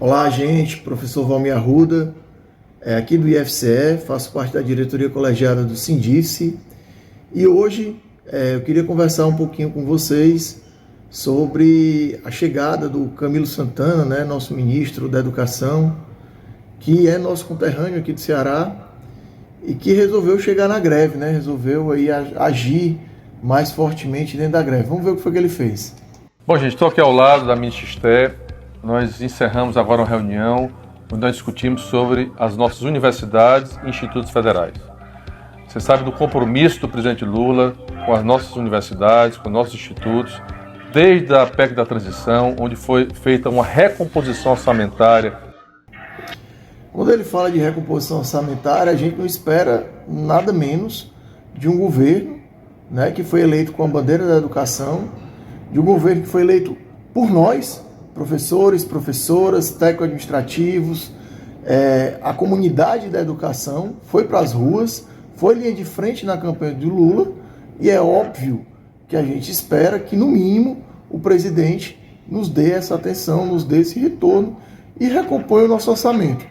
Olá, gente. Professor Valmir Arruda, aqui do IFCE, faço parte da diretoria colegiada do Sindice e hoje eu queria conversar um pouquinho com vocês sobre a chegada do Camilo Santana, né, nosso ministro da Educação, que é nosso conterrâneo aqui do Ceará e que resolveu chegar na greve, né, resolveu aí agir mais fortemente dentro da greve. Vamos ver o que foi que ele fez. Bom, gente, estou aqui ao lado da ministra. Nós encerramos agora uma reunião onde nós discutimos sobre as nossas universidades e institutos federais. Você sabe do compromisso do presidente Lula com as nossas universidades, com nossos institutos, desde a PEC da transição, onde foi feita uma recomposição orçamentária. Quando ele fala de recomposição orçamentária, a gente não espera nada menos de um governo, né, que foi eleito com a bandeira da educação, de um governo que foi eleito por nós, professores, professoras, técnico-administrativos, a comunidade da educação foi para as ruas, foi linha de frente na campanha de Lula, e é óbvio que a gente espera que, no mínimo, o presidente nos dê essa atenção, nos dê esse retorno e recomponha o nosso orçamento.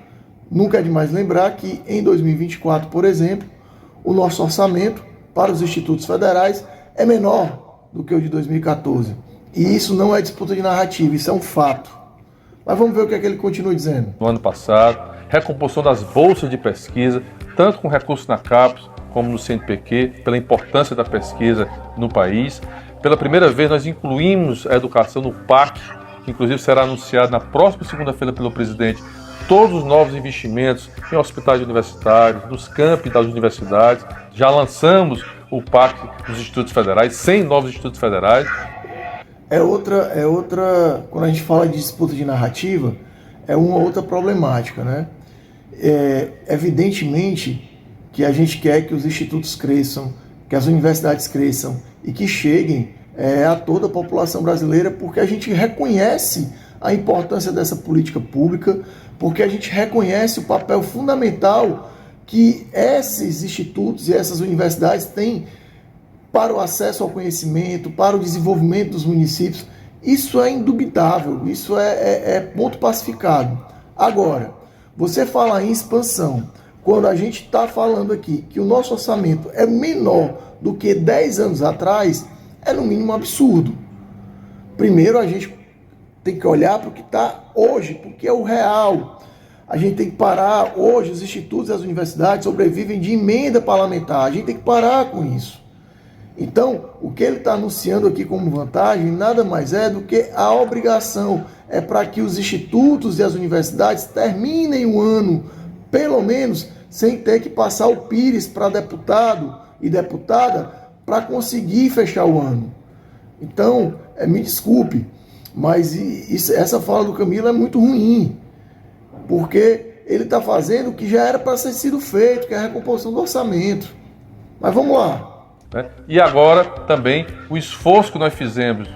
Nunca é demais lembrar que, em 2024, por exemplo, o nosso orçamento para os institutos federais é menor do que o de 2014. E isso não é disputa de narrativa, isso é um fato. Mas vamos ver o que é que ele continua dizendo. No ano passado, recomposição das bolsas de pesquisa, tanto com recursos na CAPES como no CNPq, pela importância da pesquisa no país. Pela primeira vez, nós incluímos a educação no PAC, que inclusive será anunciado na próxima segunda-feira pelo presidente, todos os novos investimentos em hospitais universitários, nos campi das universidades. Já lançamos o PAC dos institutos federais, 100 novos institutos federais. É outra, quando a gente fala de disputa de narrativa, é uma outra problemática, né? Evidentemente que a gente quer que os institutos cresçam, que as universidades cresçam e que cheguem a toda a população brasileira, porque a gente reconhece a importância dessa política pública, porque a gente reconhece o papel fundamental que esses institutos e essas universidades têm para o acesso ao conhecimento, para o desenvolvimento dos municípios. Isso é indubitável, isso é ponto pacificado. Agora, você falar em expansão, quando a gente está falando aqui que o nosso orçamento é menor do que 10 anos atrás, é no mínimo absurdo. Primeiro, a gente tem que olhar para o que está hoje, porque é o real. A gente tem que parar, hoje os institutos e as universidades sobrevivem de emenda parlamentar, a gente tem que parar com isso. Então, o que ele está anunciando aqui como vantagem nada mais é do que a obrigação é para que os institutos e as universidades terminem o ano, pelo menos, sem ter que passar o pires para deputado e deputada para conseguir fechar o ano. Então, me desculpe, mas essa fala do Camilo é muito ruim, porque ele está fazendo o que já era para ter sido feito, que é a recomposição do orçamento. Mas vamos lá. E agora também o esforço que nós fizemos,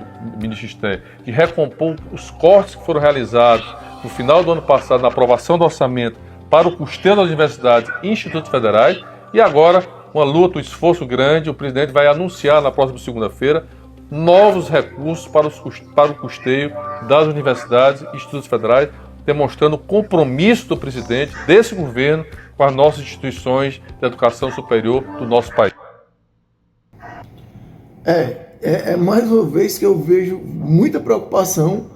ministro Esté, de recompor os cortes que foram realizados no final do ano passado na aprovação do orçamento para o custeio das universidades e institutos federais, e agora uma luta, um esforço grande, o presidente vai anunciar na próxima segunda-feira novos recursos para o custeio das universidades e institutos federais, demonstrando o compromisso do presidente, desse governo, com as nossas instituições de educação superior do nosso país. Mais uma vez que eu vejo muita preocupação,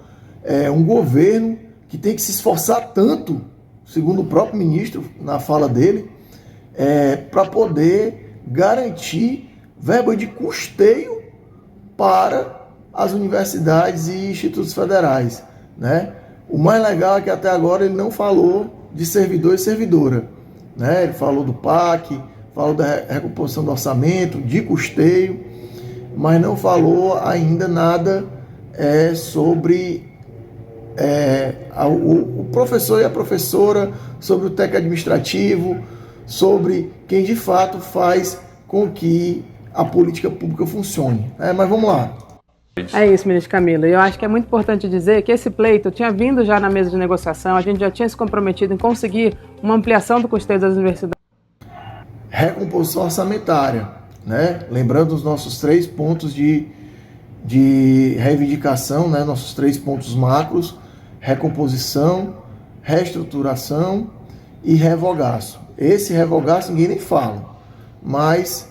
um governo que tem que se esforçar tanto, segundo o próprio ministro, na fala dele, para poder garantir verba de custeio para as universidades e institutos federais, né? O mais legal é que até agora ele não falou de servidor e servidora, né? Ele falou do PAC, falou da recomposição do orçamento, de custeio, mas não falou ainda nada sobre o professor e a professora, sobre o técnico administrativo, sobre quem de fato faz com que a política pública funcione. Mas vamos lá. É isso, ministro Camilo. Eu acho que é muito importante dizer que esse pleito tinha vindo já na mesa de negociação, a gente já tinha se comprometido em conseguir uma ampliação do custeio das universidades. Recomposição orçamentária, né? Lembrando os nossos 3 pontos de reivindicação, né? Nossos 3 pontos macros: recomposição, reestruturação e revogaço. Esse revogaço ninguém nem fala, mas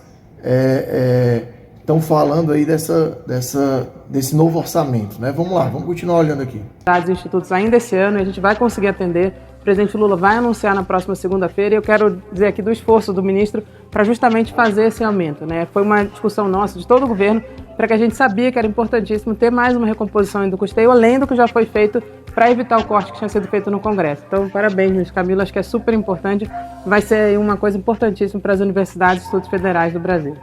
estão falando aí desse novo orçamento, né? Vamos lá, vamos continuar olhando aqui. Os institutos ainda esse ano, e a gente vai conseguir atender. O presidente Lula vai anunciar na próxima segunda-feira, e eu quero dizer aqui do esforço do ministro para justamente fazer esse aumento, né? Foi uma discussão nossa, de todo o governo, para que a gente sabia que era importantíssimo ter mais uma recomposição do custeio, além do que já foi feito para evitar o corte que tinha sido feito no Congresso. Então, parabéns, ministro Camilo, acho que é super importante, vai ser uma coisa importantíssima para as universidades e institutos federais do Brasil.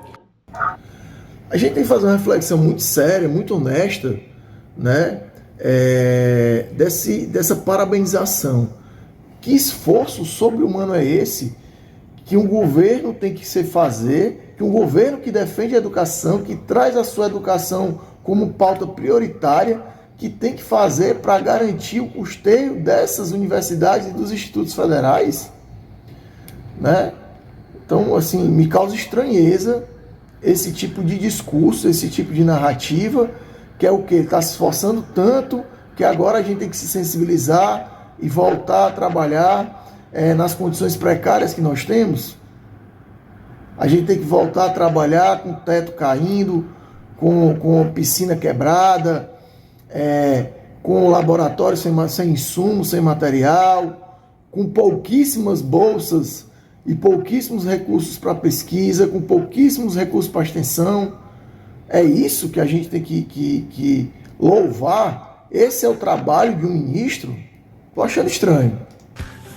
A gente tem que fazer uma reflexão muito séria, muito honesta, né? Dessa parabenização. Que esforço sobre-humano é esse que um governo tem que fazer, que um governo que defende a educação, que traz a sua educação como pauta prioritária, que tem que fazer para garantir o custeio dessas universidades e dos institutos federais, né? Então, assim, me causa estranheza esse tipo de discurso, esse tipo de narrativa, que é o quê? Está se esforçando tanto que agora a gente tem que se sensibilizar e voltar a trabalhar nas condições precárias que nós temos. A gente tem que voltar a trabalhar com o teto caindo, com piscina quebrada, com laboratório sem insumo, sem material, com pouquíssimas bolsas e pouquíssimos recursos para pesquisa, com pouquíssimos recursos para extensão. É isso que a gente tem que louvar. Esse é o trabalho de um ministro? Estou achando estranho.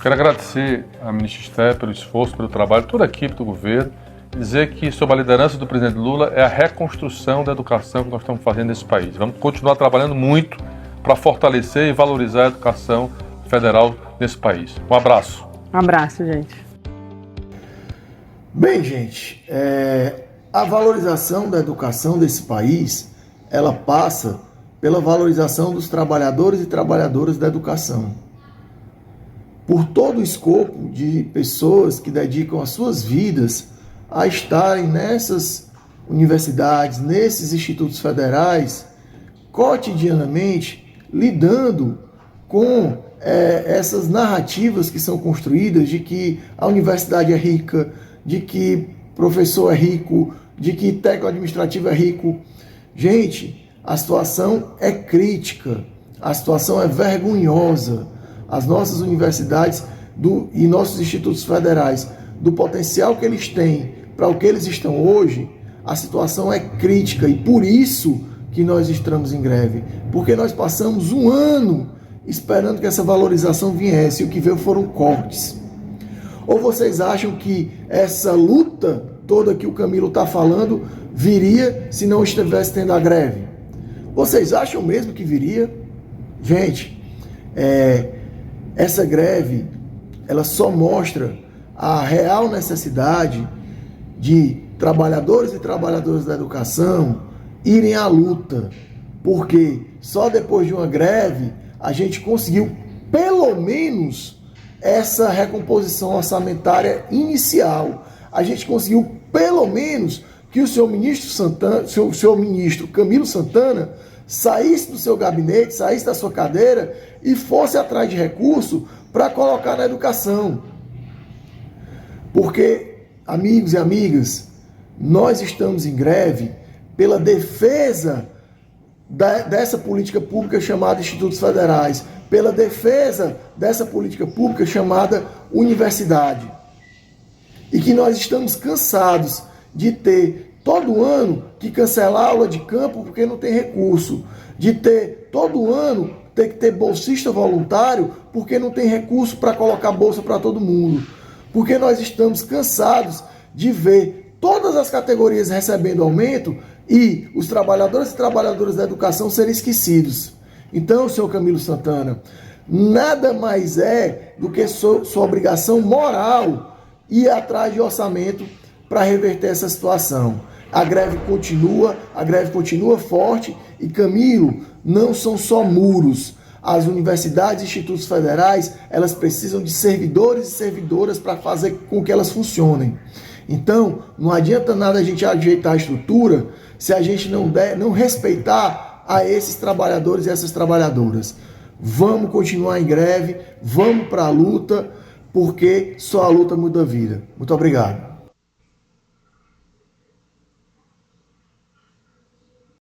Quero agradecer à ministra Esther pelo esforço, pelo trabalho, toda a equipe do governo, e dizer que, sob a liderança do presidente Lula, é a reconstrução da educação que nós estamos fazendo nesse país. Vamos continuar trabalhando muito para fortalecer e valorizar a educação federal nesse país. Um abraço. Um abraço, gente. Bem, gente, a valorização da educação desse país, ela passa pela valorização dos trabalhadores e trabalhadoras da educação. Por todo o escopo de pessoas que dedicam as suas vidas a estarem nessas universidades, nesses institutos federais, cotidianamente lidando com essas narrativas que são construídas de que a universidade é rica, de que professor é rico, de que técnico administrativo é rico. Gente, a situação é crítica, a situação é vergonhosa. As nossas universidades e nossos institutos federais, do potencial que eles têm para o que eles estão hoje, a situação é crítica, e por isso que nós estamos em greve, porque nós passamos um ano esperando que essa valorização viesse, e o que veio foram cortes. Ou vocês acham que essa luta toda que o Camilo está falando viria se não estivesse tendo a greve? Vocês acham mesmo que viria? Gente, essa greve, ela só mostra a real necessidade de trabalhadores e trabalhadoras da educação irem à luta, porque só depois de uma greve a gente conseguiu pelo menos essa recomposição orçamentária inicial. A gente conseguiu pelo menos que o senhor ministro Camilo Santana saísse do seu gabinete, saísse da sua cadeira e fosse atrás de recurso para colocar na educação. Porque, amigos e amigas, nós estamos em greve pela defesa dessa política pública chamada Institutos Federais, pela defesa dessa política pública chamada universidade. E que nós estamos cansados de ter todo ano que cancelar a aula de campo porque não tem recurso, de ter todo ano ter que ter bolsista voluntário porque não tem recurso para colocar bolsa para todo mundo, porque nós estamos cansados de ver todas as categorias recebendo aumento e os trabalhadores e trabalhadoras da educação serem esquecidos. Então, senhor Camilo Santana, nada mais é do que sua obrigação moral ir atrás de orçamento para reverter essa situação. A greve continua forte e, Camilo, não são só muros. As universidades e institutos federais, elas precisam de servidores e servidoras para fazer com que elas funcionem. Então, não adianta nada a gente ajeitar a estrutura se a gente não respeitar a esses trabalhadores e essas trabalhadoras. Vamos continuar em greve, vamos para a luta, porque só a luta muda a vida. Muito obrigado.